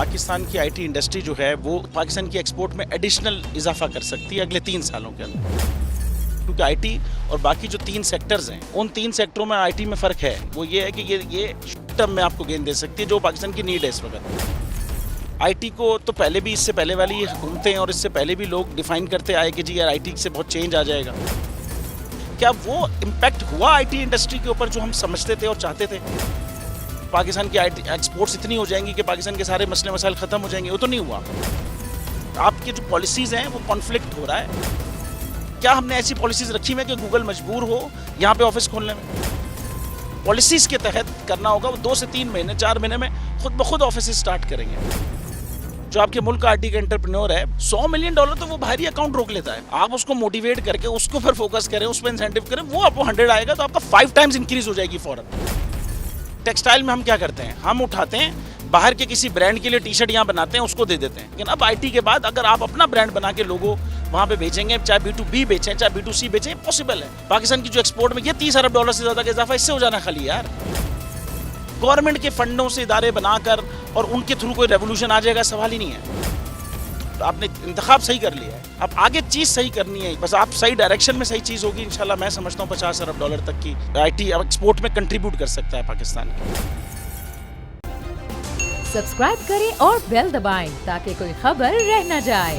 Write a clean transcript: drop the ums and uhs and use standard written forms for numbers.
पाकिस्तान की IT industry जो है वो पाकिस्तान की एक्सपोर्ट में एडिशनल इजाफा कर सकती है अगले 3 सालों के अंदर, क्योंकि आईटी और बाकी जो 3 सेक्टर्स हैं उन 3 सेक्टरों में आईटी में फ़र्क है। वो ये है कि ये शॉर्ट टर्म में आपको गेन दे सकती है जो पाकिस्तान की नीड है इस वक्त। आईटी को तो पहले भी, इससे पहले वाली हुकूमतें और इससे पहले भी लोग डिफाइन करते आए कि जी यार आईटी से बहुत चेंज आ जाएगा। क्या वो इम्पैक्ट हुआ आईटी इंडस्ट्री के ऊपर जो हम समझते थे और चाहते थे? पाकिस्तान की आईटी एक्सपोर्ट्स इतनी हो जाएंगी कि पाकिस्तान के सारे मसले मसाइल ख़त्म हो जाएंगे, वो तो नहीं हुआ। आपकी जो पॉलिसीज़ हैं वो कॉन्फ्लिक्ट हो रहा है। क्या हमने ऐसी पॉलिसीज़ रखी हुई है कि गूगल मजबूर हो यहाँ पे ऑफिस खोलने में? पॉलिसीज़ के तहत करना होगा। वो 2 से 3 महीने 4 महीने में खुद ब खुद ऑफिस स्टार्ट करेंगे। जो आपके मुल्क का आईटी का एंटरप्रेन्योर है, $100 मिलियन तो वो बाहरी अकाउंट रोक लेता है। आप उसको मोटिवेट करके उसको फिर फोकस करें, उस पर इंसेंटिव करें, वो आपको 100 आएगा तो आपका 5 टाइम्स इंक्रीज हो जाएगी फौरन। टेक्सटाइल में हम क्या करते हैं, हम उठाते हैं बाहर के किसी ब्रांड के लिए टी शर्ट यहाँ बनाते हैं, उसको दे देते हैं। लेकिन अब आईटी के बाद अगर आप अपना ब्रांड बना के लोगों वहाँ पे बेचेंगे, चाहे B2B बेचें चाहे B2C बेचें, पॉसिबल है। पाकिस्तान की जो एक्सपोर्ट में ये $30 अरब से ज़्यादा का इजाफा इससे हो जाना खाली यार। गवर्नमेंट के फंडों से इदारे बनाकर और उनके थ्रू कोई रेवोल्यूशन आ जाएगा, सवाल ही नहीं है। तो आपने इंतखाब सही कर लिया है, अब आगे चीज़ सही करनी है, बस आप सही डायरेक्शन में सही चीज़ होगी इंशाल्लाह। मैं समझता हूँ $50 अरब तक की आईटी एक्सपोर्ट में कंट्रीब्यूट कर सकता है पाकिस्तान। सब्सक्राइब करें और बेल दबाएं ताकि कोई खबर रह न जाए।